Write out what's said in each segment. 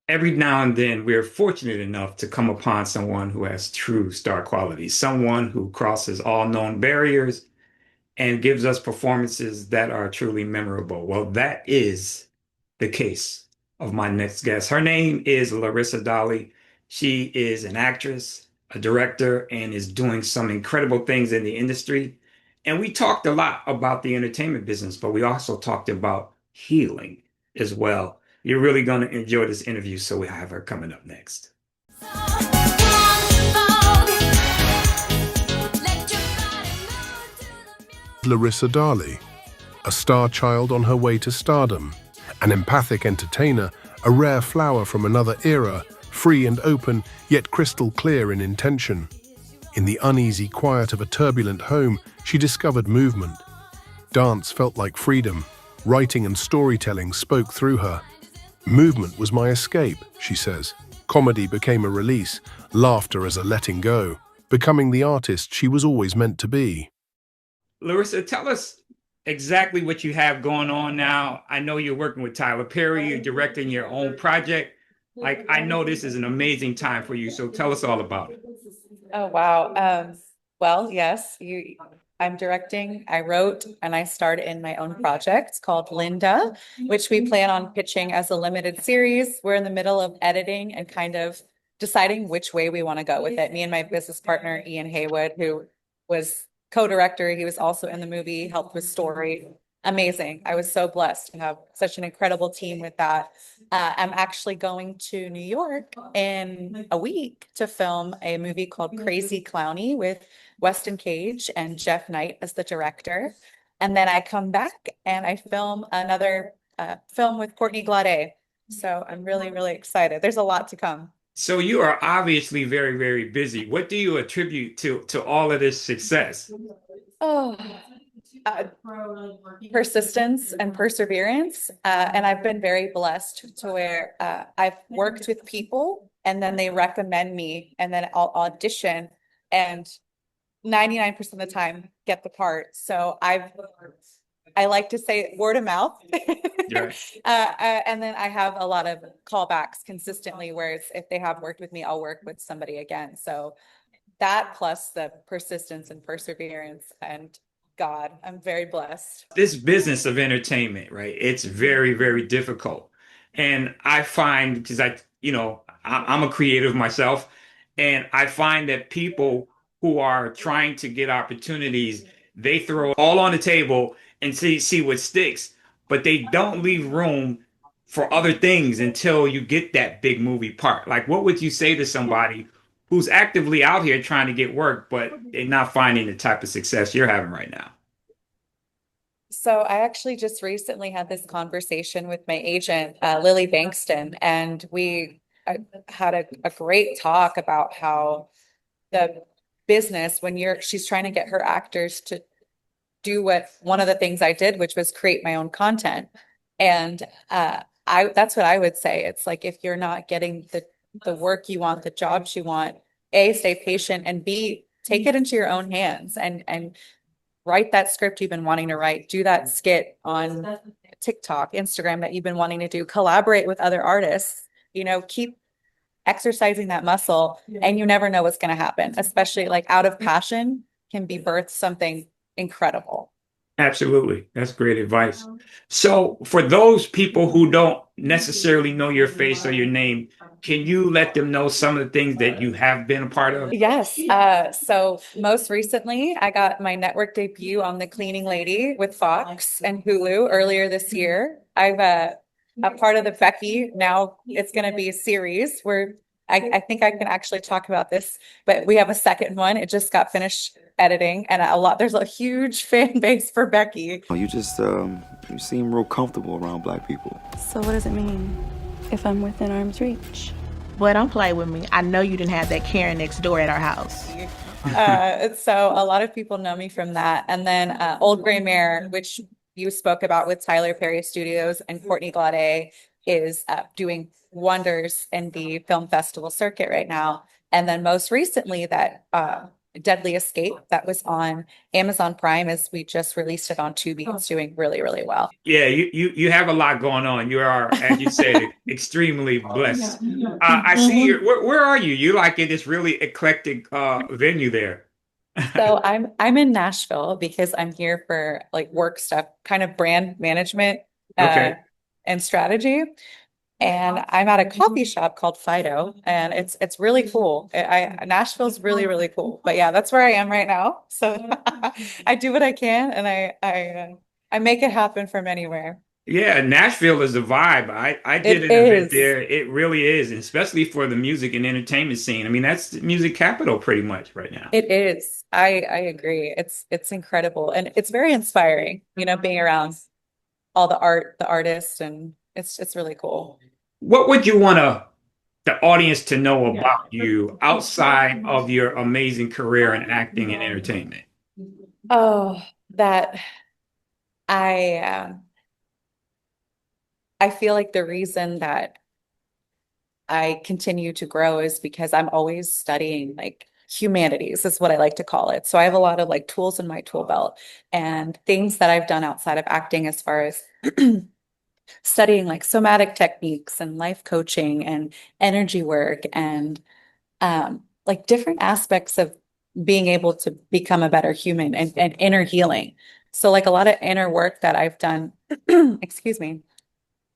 Every now and then we're fortunate enough to come upon someone who has true star quality, someone who crosses all known barriers and gives us performances that are truly memorable. Well, that is the case of my next guest. Her name is Larissa Dali. She is an actress, a director, and is doing some incredible things in the industry. And we talked a lot about the entertainment business, but we also talked about healing as well. You're really going to enjoy this interview, so we have her coming up next. Larissa Dali, a star child on her way to stardom, an empathic entertainer, a rare flower from another era, free and open, yet crystal clear in intention. In the uneasy quiet of a turbulent home, she discovered movement. Dance felt like freedom. Writing and storytelling spoke through her. Movement was my escape, she says. Comedy became a release, laughter as a letting go, becoming the artist she was always meant to be. Larissa, tell us exactly what you have going on now. I know you're working with Tyler Perry, you're directing your own project. Like, I know this is an amazing time for you, so tell us all about it. Oh, wow. Well, yes, I'm directing, I wrote, and I starred in my own project called Linda, which we plan on pitching as a limited series. We're in the middle of editing and kind of deciding which way we want to go with it. Me and my business partner, Ian Haywood, who was co-director, he was also in the movie, helped with story. Amazing. I was so blessed to have such an incredible team with that. I'm actually going to New York in a week to film a movie called Crazy Clowny with Weston Cage and Jeff Knight as the director. And then I come back and I film another film with Courtney Glade. So I'm really, really excited. There's a lot to come. So you are obviously very, very busy. What do you attribute to all of this success? Oh, uh, persistence and perseverance. And I've been very blessed to where I've worked with people and then they recommend me and then I'll audition and 99% of the time get the part. So I like to say word of mouth. Yeah. And then I have a lot of callbacks consistently, whereas if they have worked with me, I'll work with somebody again. So that plus the persistence and perseverance and God, I'm very blessed. This business of entertainment, right? It's very, very difficult. And I find, because I'm a creative myself, and I find that people who are trying to get opportunities, they throw all on the table and see what sticks, but they don't leave room for other things until you get that big movie part. Like, what would you say to somebody who's actively out here trying to get work, but they're not finding the type of success you're having right now? So I actually just recently had this conversation with my agent, Lily Bankston, and we had a great talk about how the business, when she's trying to get her actors to do what one of the things I did, which was create my own content. And that's what I would say. It's like if you're not getting the work you want, the jobs you want, A, stay patient, and B, take it into your own hands and write that script you've been wanting to write, do that skit on TikTok, Instagram that you've been wanting to do, collaborate with other artists, keep exercising that muscle and you never know what's going to happen, especially like out of passion can be birthed something incredible. Absolutely. That's great advice. So, for those people who don't necessarily know your face or your name, can you let them know some of the things that you have been a part of? Yes. So most recently, I got my network debut on The Cleaning Lady with Fox and Hulu earlier this year. I've a part of the Becky. Now it's going to be a series where I think I can actually talk about this, but we have a second one. It just got finished editing and there's a huge fan base for Becky. You seem real comfortable around black people. So what does it mean if I'm within arm's reach? Boy, don't play with me. I know you didn't have that Karen next door at our house. So a lot of people know me from that. And then Old Gray Mare, which you spoke about with Tyler Perry Studios and Courtney Glade, is doing wonders in the film festival circuit right now. And then most recently that Deadly Escape that was on Amazon Prime, as we just released it on Tubi. It's doing really, really well. Yeah, you have a lot going on. You are, as you said, extremely blessed. I see you. Mhm. Where are you? You like in this really eclectic venue there. So I'm in Nashville because I'm here for like work stuff, kind of brand management uh Okay. and strategy. And I'm at a coffee shop called Fido, and it's really cool. Nashville's really, really cool. But yeah, that's where I am right now. So I do what I can, and I make it happen from anywhere. Yeah, Nashville is the vibe. I did It an event is. there. It really is, and especially for the music and entertainment scene. I mean, that's the music capital pretty much right now. It is. I agree. It's incredible, and it's very inspiring, being around all the artists, and it's really cool. What would you want the audience to know about you outside of your amazing career in acting and entertainment? Oh, that I I feel like the reason that I continue to grow is because I'm always studying like humanities is what I like to call it. So I have a lot of like tools in my tool belt and things that I've done outside of acting as far as studying like somatic techniques and life coaching and energy work and like different aspects of being able to become a better human and inner healing. So like a lot of inner work that I've done, excuse me,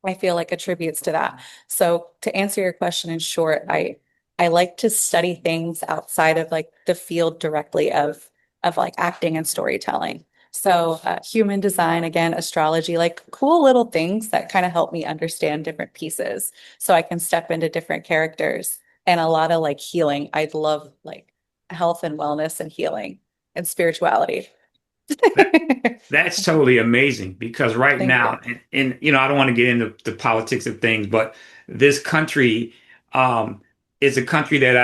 I feel like attributes to that. So to answer your question in short, I like to study things outside of like the field directly of like acting and storytelling. So human design, again, astrology, like cool little things that kind of help me understand different pieces so I can step into different characters and a lot of like healing. I'd love like health and wellness and healing and spirituality. That's totally amazing because right Thank now, you. I don't want to get into the politics of things, but this country um, is a country that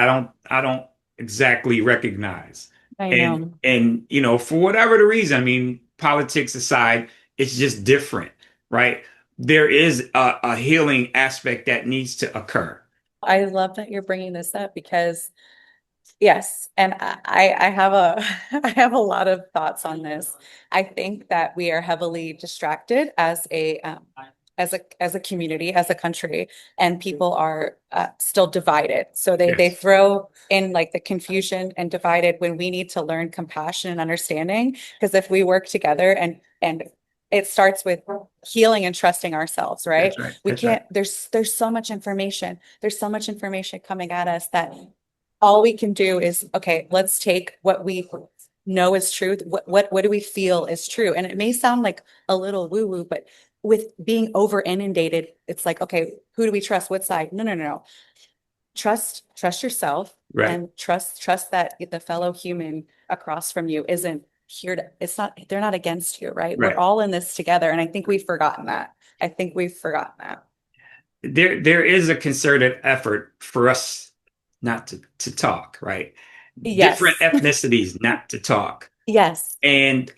I don't exactly recognize. I And know. and for whatever the reason, I mean, politics aside, it's just different, right? There is a healing aspect that needs to occur. I love that you're bringing this up because yes, and I have a I have a lot of thoughts on this. I think that we are heavily distracted as a community, as a country, and people are still divided. So they Yes, throw in like the confusion and divided when we need to learn compassion and understanding. Because if we work together and it starts with healing and trusting ourselves, right? that's right. We That's right. can't, there's so much information. There's so much information coming at us that all we can do is, okay, let's take what we know is true. What do we feel is true? And it may sound like a little woo woo, but with being over inundated, it's like, okay, who do we trust? What side? No, no, no, no. Trust yourself Right. and trust that the fellow human across from you isn't here to, it's not, they're not against you, right? We're Right. all in this together. And I think we've forgotten that. I think we've forgotten that. There is a concerted effort for us not to talk, right? Different Yes. ethnicities not to talk. Yes. And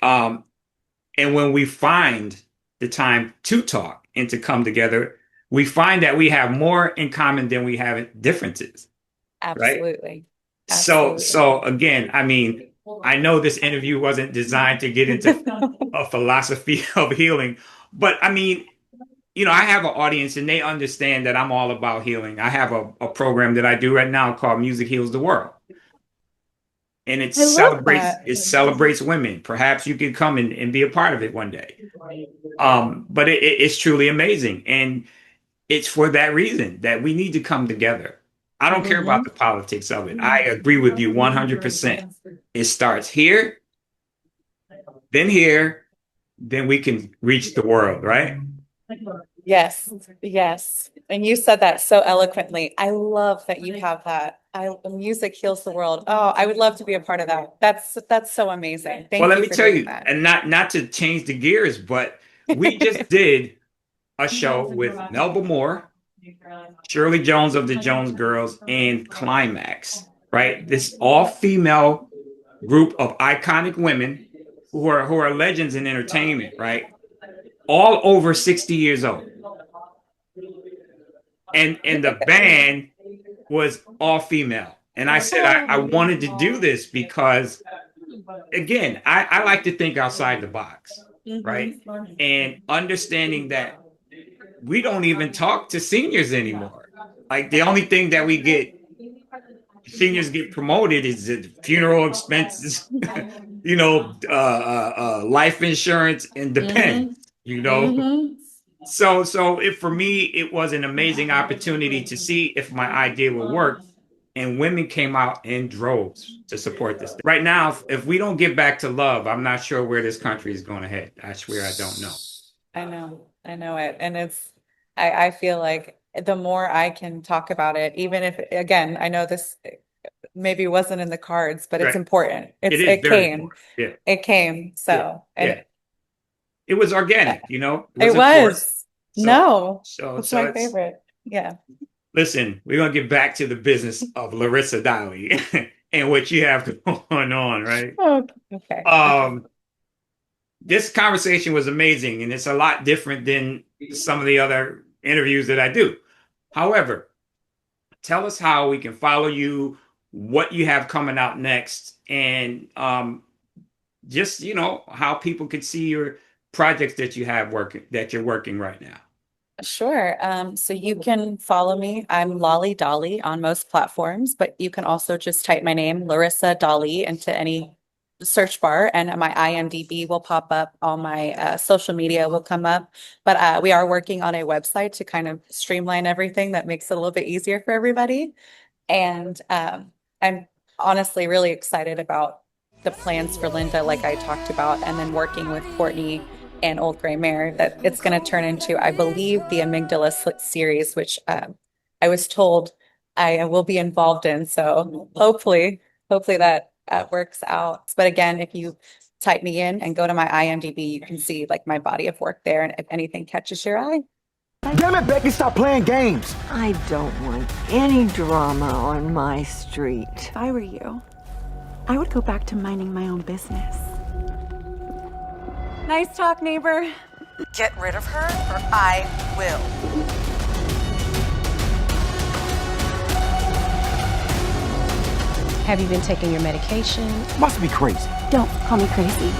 when we find the time to talk and to come together, we find that we have more in common than we have differences, right? Absolutely. So Absolutely. so again, I mean, I know this interview wasn't designed to get into a philosophy of healing, but I mean, I have an audience and they understand that I'm all about healing. I have a program that I do right now called Music Heals the World. And it I love celebrates that. it celebrates women. Perhaps you can come and be a part of it one day. But it's truly amazing. And it's for that reason that we need to come together. I don't care about Mhm. the politics of it. I agree with you 100%. It starts here, then we can reach the world, right? Yes, yes. And you said that so eloquently. I love that you have that. Music heals the world. Oh, I would love to be a part of that. That's so amazing. Well, Thank let you me for tell doing you, that. and not to change the gears, but we just did a show with Melba Moore, Shirley Jones of the Jones Girls, and Climax, right? This all-female group of iconic women who are legends in entertainment, right? All over 60 years old. And the band was all female. And I said, I wanted to do this because, again, I like to think outside the box, right? And understanding that we don't even talk to seniors anymore. Like the only thing that we get, seniors get promoted is the funeral expenses, life insurance and dependents. So if for me, it was an amazing opportunity to see if my idea would work. And women came out in droves to support this. Right now, if we don't get back to love, I'm not sure where this country is going to head. I swear I don't know. I know it. And I feel like the more I can talk about it, even if, again, I know this maybe wasn't in the cards, but it's Right. important. It is It very came. important. Yeah. It came. Yeah. So, and Yeah. It was organic, it it wasn't forced. was. So, No, so, it's so my it's, favorite. Yeah. listen, we're going to get back to the business of Larissa Dali and what you have going on, right? Oh, okay. This conversation was amazing, and it's a lot different than some of the other interviews that I do. However, tell us how we can follow you, what you have coming out next, and just how people could see your projects that you're working right now. Sure. So you can follow me. I'm Lolly Dolly on most platforms, but you can also just type my name, Larissa Dali, into any search bar, and my IMDb will pop up. All my social media will come up. But we are working on a website to kind of streamline everything that makes it a little bit easier for everybody. And I'm honestly really excited about the plans for Linda, like I talked about, and then working with Courtney and Old Gray Mare, that it's going to turn into, I believe, the Amygdala series, which I was told I will be involved in. So hopefully that works out. But again, if you type me in and go to my IMDb, you can see like my body of work there, and if anything catches your eye. Damn it, Becky, stop playing games. I don't want any drama on my street. If I were you, I would go back to minding my own business. Nice talk, neighbor. Get rid of her or I will. Have you been taking your medication? Must be crazy. Don't call me crazy.